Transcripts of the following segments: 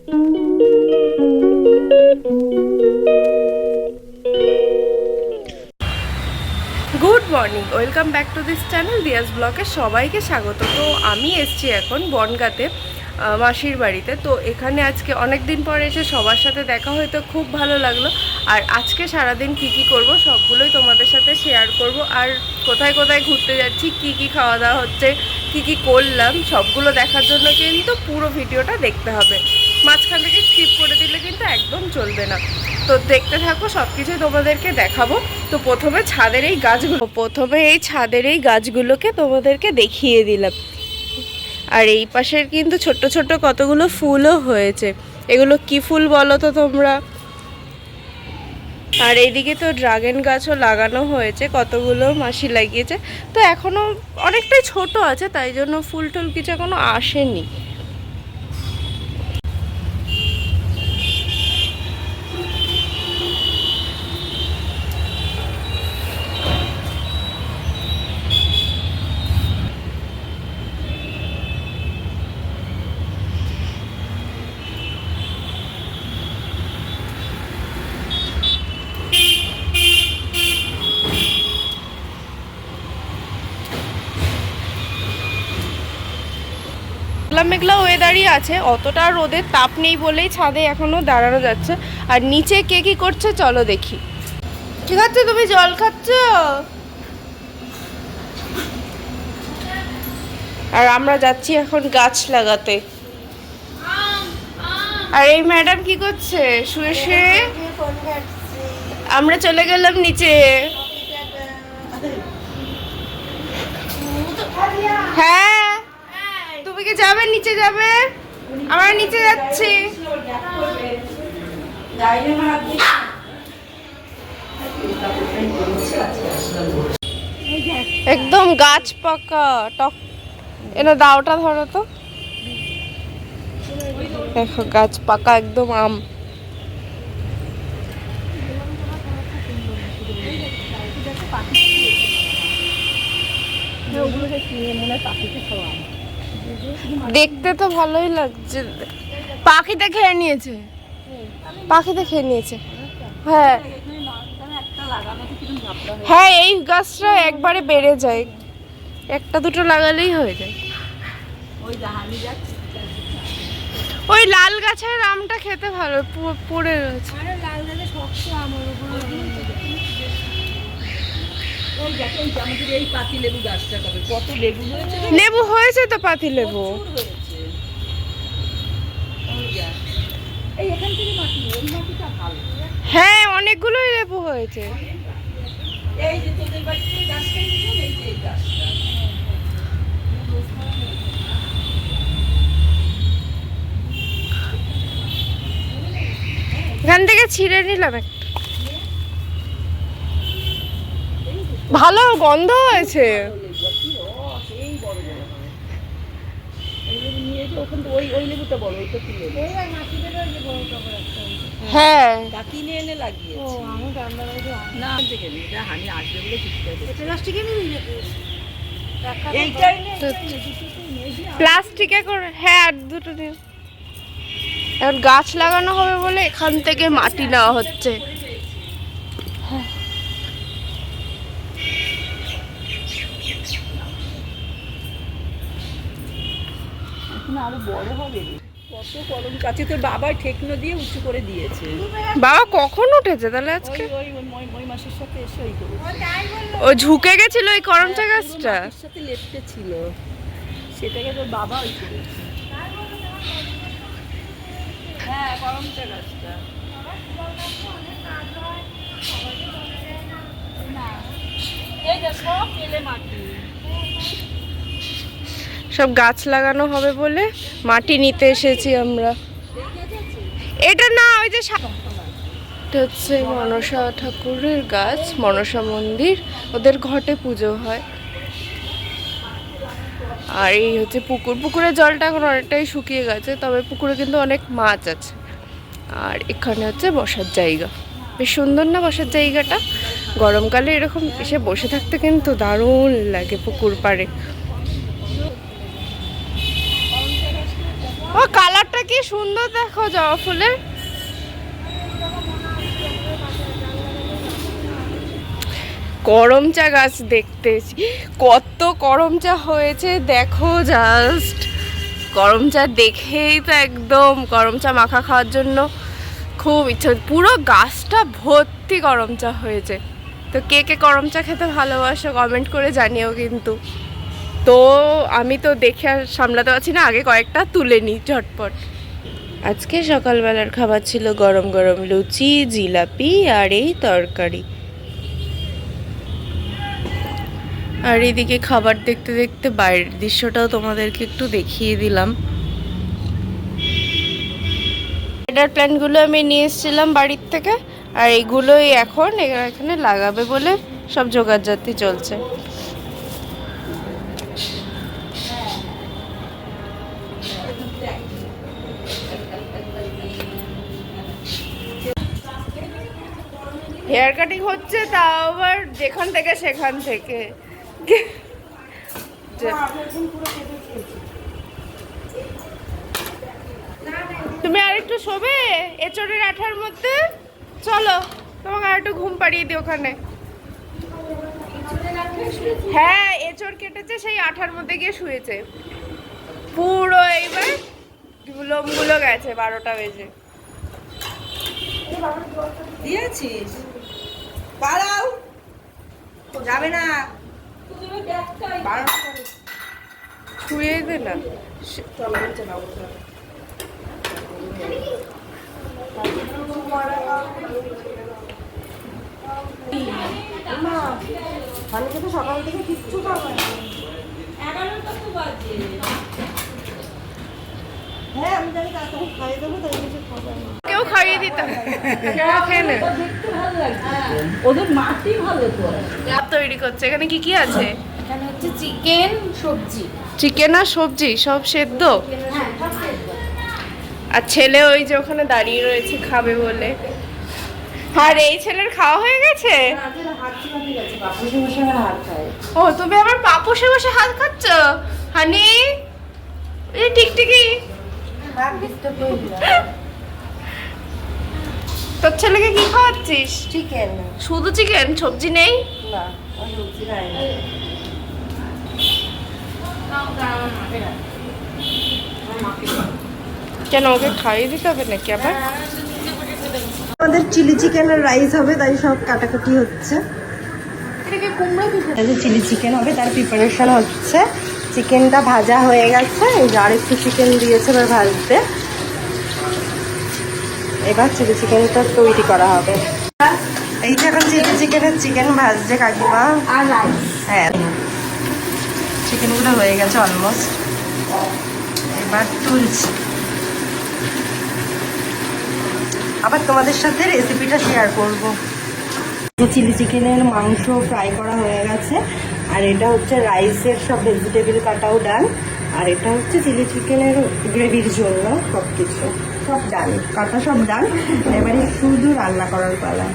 Good morning, welcome back to this channel দিয়াস ব্লগে সবাইকে স্বাগত। তো আমি এসছি এখন বনগাঁতে মাসির বাড়িতে। তো এখানে আজকে অনেক দিন পর এসে সবার সাথে দেখা হয়তো খুব ভালো লাগলো। আর আজকে সারাদিন কি করব সবগুলোই তোমাদের সাথে শেয়ার করব। আর কোথায় কোথায় ঘুরতে যাচ্ছি, কি খাওয়া দাওয়া হচ্ছে, কি করলাম, সবগুলো দেখার জন্য কিন্তু পুরো ভিডিওটা দেখতে হবে। মাঝখান থেকে স্কিপ করে দিলে কিন্তু একদম চলবে না। তো দেখতে থাকো, সব কিছুই তোমাদেরকে দেখাবো। তো প্রথমে এই ছাদের এই গাছগুলোকে তোমাদেরকে দেখিয়ে দিলাম। আর এই পাশের কিন্তু ছোট ছোট কতগুলো ফুলও হয়েছে। এগুলো কি ফুল বলো তো তোমরা? আর এইদিকে তো ড্রাগন গাছও লাগানো হয়েছে, কতগুলো মাসি লাগিয়েছে। তো এখনো অনেকটাই ছোট আছে, তাই জন্য ফুল টুল কিছু এখনো আসেনি। মেঘলা ওয়েদারই আছে, অতটা রোদের তাপ নেই বলেই ছাদে এখনো দাঁড়ানো যাচ্ছে। আর নিচে কে কি করছে চলো দেখি। ঠিক আছে, তুমি জল খাচ্ছ? আর আমরা যাচ্ছি এখন গাছ লাগাতে। আর এই ম্যাডাম কি করছে শুয়ে শুয়ে? আমরা চলে গেলাম নিচে। হ্যাঁ, তুমি কি যাবে? নিচে যাবে? আমরা নিচে যাচ্ছি। একদম গাছ পাকা টক। এনে দাওটা ধরো তো। দেখো গাছ পাকা একদম আম। দেখতে তো ভালোই লাগছে। পাখিতে খেয়ে নিয়েছে, পাখিতে খেয়ে নিয়েছে। হ্যাঁ হ্যাঁ, এই গাছটা একবারে বেড়ে যায়, একটা দুটো লাগালেই হয়ে যায়। ওই লাল গাছের আমটা খেতে ভালো, পড়ে রয়েছে। লেবু হয়েছে তো, পাতি লেবু। হ্যাঁ, অনেকগুলোই লেবু হয়েছে। এখান থেকে ছিঁড়ে নিলাম একটা। ভালো গন্ধ হয়েছে। হ্যাঁ, প্লাস্টিকে করে। হ্যাঁ, আর দুটো দিন। এখন গাছ লাগানো হবে বলে এখান থেকে মাটি নেওয়া হচ্ছে। আরো বড় হবে, কত কলম গাছে তোর বাবা ঠেকনো দিয়ে উঁচু করে দিয়েছে। বাবা কখন উঠেছে তাহলে আজকে? ওই মাসের সাথে এসে ওই করেছে। ও ঝুঁকে গেছিল ওই করমচা গাছটা, সাথে লেপটে ছিল, সেটাকে তোর বাবা ওই করেছে। হ্যাঁ, করমচা গাছটা। এই যে সব পেলে মাটি, সব গাছ লাগানো হবে বলে মাটি নিতে এসেছি আমরা। এটা না, ওই যে এটা হচ্ছে মনসা ঠাকুরের গাছ, মনসা মন্দির, ওদের ঘটে পুজো হয়। আর এই হচ্ছে পুকুর। পুকুরের জলটা এখন অনেকটাই শুকিয়ে গেছে, তবে পুকুরে কিন্তু অনেক মাছ আছে। আর এখানে হচ্ছে বসার জায়গা, বেশ সুন্দর না বসার জায়গাটা? গরমকালে এরকম এসে বসে থাকতে কিন্তু দারুণ লাগে পুকুর পাড়ে। ও কালারটা কি সুন্দর দেখো জবা ফুলের। করম চা গাছ দেখতে কত করম চা হয়েছে দেখো জাস্ট। করম চা দেখেই তো একদম করম চা মাখা খাওয়ার জন্য খুব ইচ্ছা। পুরো গাছটা ভর্তি করম চা হয়েছে। তো কে কে করম চা খেতে ভালোবাসো কমেন্ট করে জানিও কিন্তু। তো আমি তো দেখে আর সামলাতে পারছি না, আগে কয়েকটা তুলে নিই ঝটপট। আজকে সকালবেলার খাবার ছিল গরম গরম লুচি, জিলাপি আর এই তরকারি। আর এদিকে খাবার দেখতে দেখতে বাইরের দৃশ্যটাও তোমাদেরকে একটু দেখিয়ে দিলাম। এটার প্ল্যানগুলো আমি নিয়ে এসেছিলাম বাড়ির থেকে, আর এইগুলোই এখন এখানে লাগাবে বলে সব জোগাড়জাতি চলছে। হেয়ার কাটিং হচ্ছে, তাও আবার যেখান থেকে সেখান থেকে। তুমি আর একটু শোবে এচোরের আঠার মধ্যে, চলো তোমাকে আর একটু ঘুম পাড়িয়ে দিই ওখানে। হ্যাঁ এচোর কেটেছে, সেই আঠার মধ্যে গিয়ে শুয়েছে পুরো। এইবার লোমগুলো গেছে 12টা বেজে। দিয়েছিস পালাও, যাবে না, শুয়ে দে না। সকাল থেকে কিচ্ছু খাবে না। 11টা তো বাজে। হ্যাঁ আমি জানি কাকে খাইয়ে দেবো, তাই কিছু খাবে না। কেউ খাইয়ে দিতাম, খেয়ে নে। দেখতে ভালো লাগছে, ওদের মাটি ভালো তো। তৈরি করছে এখানে কি কি আছে? এখানে হচ্ছে চিকেন, সবজি। চিকেন আর সবজি সব সেদ্ধ। হ্যাঁ সব সেদ্ধ। আর ছেলে ওই যে ওখানে দাঁড়িয়ে রয়েছে খাবে বলে। আর এই ছেলের খাওয়া হয়ে গেছে? ও তুমি আবার পাপোশে বসে হাত খাচ্ছ হানি? এই টিকটিকি তোর ছেলেকে কি খাওয়াচ্ছিস? চিকেন। শুধু চিকেন, সবজি নেই? না সবজি নাই। কেন ওকে খাইয়ে দিতে হবে নাকি আবার? আমাদের চিলি চিকেন আর রাইস হবে, তাই সব কাটাকাটি হচ্ছে। চিলি চিকেন হবে, তার প্রিপারেশন হচ্ছে। চিকেনটা ভাজা হয়ে গেছে, এই যে আরেকটু চিকেন দিয়েছে এবার ভাজতে। এবার চিলি চিকেনটা তৈরি করা হবে। এই যে এখন চিকেন ভাজছে কাকিমা আর রাইস। হ্যাঁ চিকেনগুলো হয়ে গেছে অলমোস্ট, এবার তুলছি। আবার তোমাদের সাথে রেসিপিটা শেয়ার করব। চিলি চিকেনের মাংস ফ্রাই করা হয়ে গেছে, আর এটা হচ্ছে রাইসের সব ভেজিটেবল কাটাও ডান, আর এটা হচ্ছে চিলি চিকেনের গ্রেভির জন্য সব কিছু সব ডান, কাটা সব ডান। এবারে শুধু রান্না করার পালা।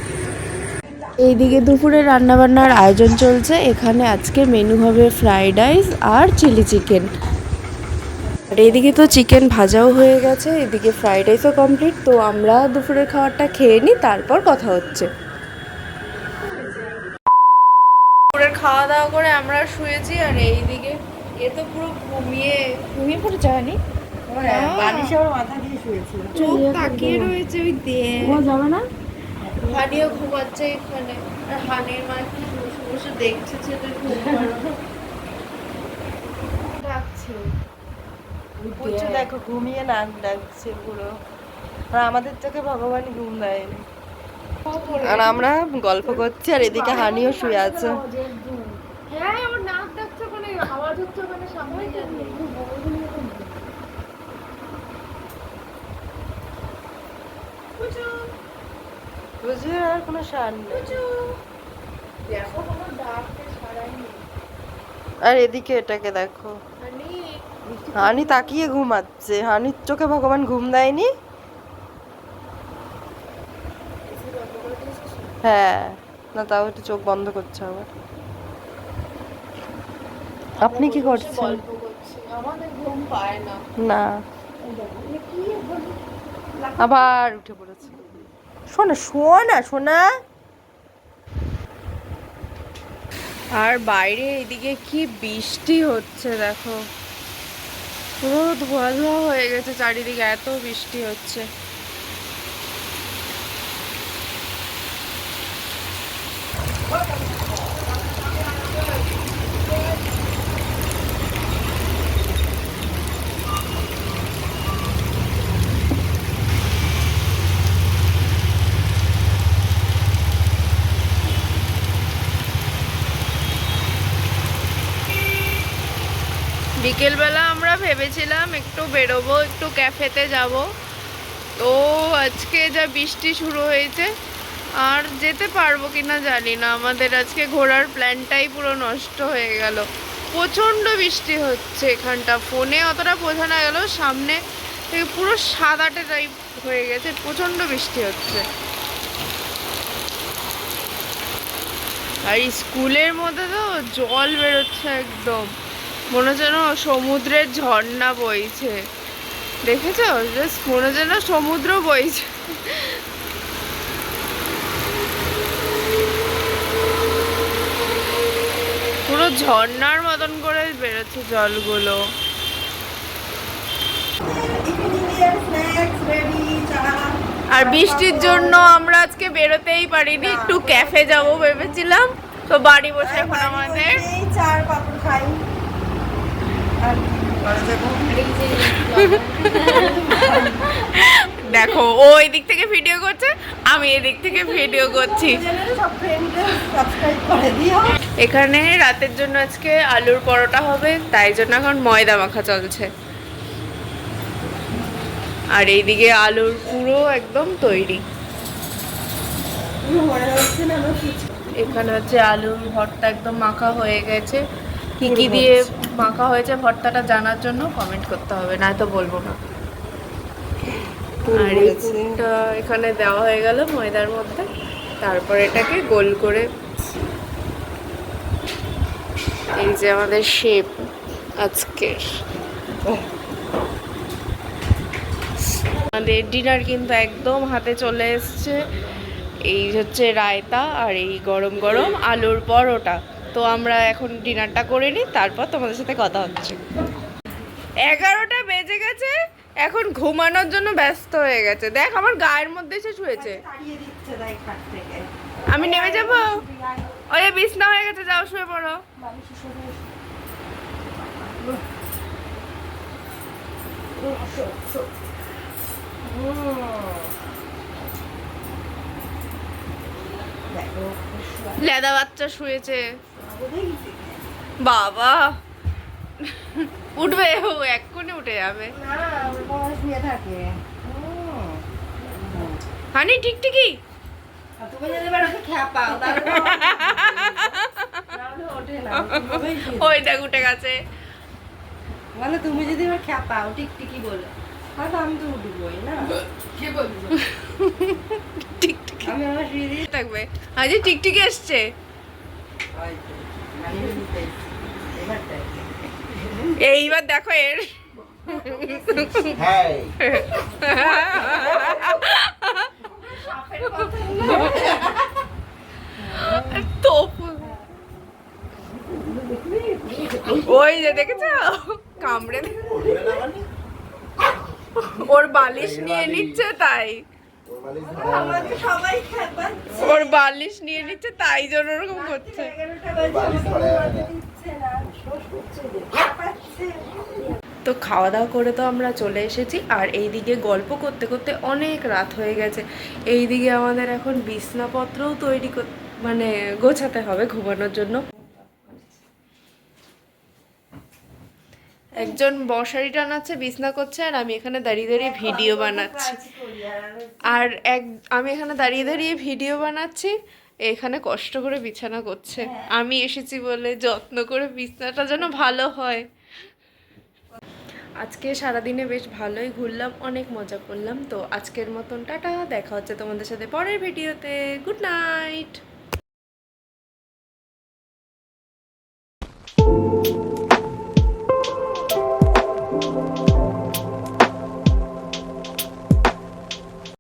এইদিকে দুপুরে রান্নাবান্নার আয়োজন চলছে। এখানে আজকে মেনু হবে ফ্রাইড রাইস আর চিলি চিকেন। আর এইদিকে তো চিকেন ভাজাও হয়ে গেছে, এদিকে ফ্রাইড রাইসও কমপ্লিট। তো আমরা দুপুরের খাবারটা খেয়ে নিই, তারপর কথা হচ্ছে। দুপুরের খাওয়া দাওয়া করে আমরা শুয়েছি, আর এইদিকে এ তো পুরো ঘুমিয়ে পড়ে যায়নি, বালিশের মাথা দিয়ে শুয়েছিল, চোখ তাকিয়ে রয়েছে ওই দিয়ে। যাবে না। হানিও ঘুমাচ্ছে এখানে, আর হানির মা কি বসে বসে দেখছে ছেলে ঘুম ডাকছে। বুঝছো দেখো ঘুমিয়ে নাক ডাকছে পুরো, আর আমাদের চোখে ভগবান ঘুম দেয়নি। আর আমরা গল্প করছি, আর এদিকে হানিও শুয়ে আছে। হ্যাঁ ওর নাক ডাকছে, ওখানে আওয়াজ হচ্ছে, ওখানে সামনে বুঝলি আর কোনো সার নেই। দেখো কোনো ডাকতে সারাইনি। আর এদিকে এটাকে দেখো, হানি তাকিয়ে ঘুমাচ্ছে। হানির চোখে ভগবান ঘুম দেয়নি। হ্যাঁ না, তাও একটু চোখ বন্ধ করছে আবার। আপনি কি করছেন? আমাদের ঘুম পায় না। না কি আবার উঠে পড়েছে। শোনা শোনা শোনা। আর বাইরে এদিকে কি বৃষ্টি হচ্ছে দেখো, পুরো ধোয়া ধোয়া হয়ে গেছে চারিদিকে, এত বৃষ্টি হচ্ছে। বিকেলবেলা আমরা ভেবেছিলাম একটু বেরোবো, একটু ক্যাফেতে যাব, তো আজকে যা বৃষ্টি শুরু হয়েছে আর যেতে পারবো কিনা জানি না। আমাদের আজকে ঘোরার প্ল্যানটাই পুরো নষ্ট হয়ে গেল। প্রচণ্ড বৃষ্টি হচ্ছে এখানটা, ফোনে অতটা বোঝা না গেল, সামনে থেকে পুরো সাদাটে টাইপ হয়ে গেছে, প্রচণ্ড বৃষ্টি হচ্ছে। আর স্কুলের মধ্যে তো জল বেরোচ্ছে একদম, মনে হচ্ছে যেন সমুদ্রের ঝর্ণা বইছে। দেখেছো, জাস্ট মনে হচ্ছে যেন সমুদ্র বইছে। পুরো ঝর্ণার মতন করে বেরোচ্ছে জলগুলো। আর বৃষ্টির জন্য আমরা আজকে বেরোতেই পারিনি, একটু ক্যাফে যাব ভেবেছিলাম, তো বাড়ি বসে এখন আমাদের চার পাপড় খাই। দেখো ও এই দিক থেকে ভিডিও করছে, আমি এদিক থেকে ভিডিও করছি। এখানে রাতের জন্য আজকে আলুর পরোটা হবে, তাই জন্য এখন ময়দা মাখা চলছে। আর এইদিকে আলুর পুরো একদম তৈরি। এখানে হচ্ছে আলুর ভর্তা একদম মাখা হয়ে গেছে। কি কি দিয়ে মাখা হয়েছে ভর্তাটা জানার জন্য কমেন্ট করতে হবে, না তো বলবো না। আর এই পুরটা এখানে দেওয়া হয়ে গেল ময়দার মধ্যে, তারপর এটাকে গোল করে, এই যে আমাদের শেপ আজকের। আমাদের ডিনার কিন্তু একদম হাতে চলে এসছে। এই হচ্ছে রায়তা আর এই গরম গরম আলুর পরোটা। তো আমরা এখন ডিনারটা করে নিই, তারপর তোমাদের সাথে কথা হচ্ছে। 11টা বেজে গেছে, এখন ঘুমানোর জন্য ব্যস্ত হয়ে গেছে। দেখ আমার গায়ের মধ্যে এসে শুয়েছে। আমি নেমে যাবো, ওই বিছনা হয়ে গেছে, যাও শুয়ে পড়ো। লেদা বাচ্চা শুয়েছে বাবা, উঠবে ও, এক্ষুনি উঠে যাবে। হানি টিকটিকি, ওই দেখ উঠে গেছে। বলে তুমি যদি এবার খ্যাপাও টিকটিকি বলে, হয়তো আমি তো উঠবোই না। কে বলবো টিকটিকি আমি আমার শুয়ে দিয়ে থাকবে। আজ টিকটিকি এসছে। এইবার দেখো এর তো ওই যে দেখেছ কামড়ে ওর বালিশ নিয়ে নিচ্ছে, তাই ওর বালিশ নিয়ে নিচ্ছে, তাই জন্য ওরকম করছে। তো খাওয়া দাওয়া করে তো আমরা চলে এসেছি, আর এইদিকে গল্প করতে করতে অনেক রাত হয়ে গেছে। এইদিকে আমাদের এখন বিছনাপত্রও তৈরি মানে গোছাতে হবে ঘুমানোর জন্য। একজন মশারি টানাচ্ছে, বিছনা করছে, আর আমি এখানে দাঁড়িয়ে দাঁড়িয়ে ভিডিও বানাচ্ছি। আর আমি এখানে দাঁড়িয়ে দাঁড়িয়ে ভিডিও বানাচ্ছি, এখানে কষ্ট করে বিছানা করছে। আমি এসেছি বলে যত্ন করে বিছনাটা যেন ভালো হয়। আজকে সারাদিনে বেশ ভালোই ঘুরলাম, অনেক মজা করলাম। তো আজকের মতন টাটা, দেখা হচ্ছে তোমাদের সাথে পরের ভিডিওতে। Good night.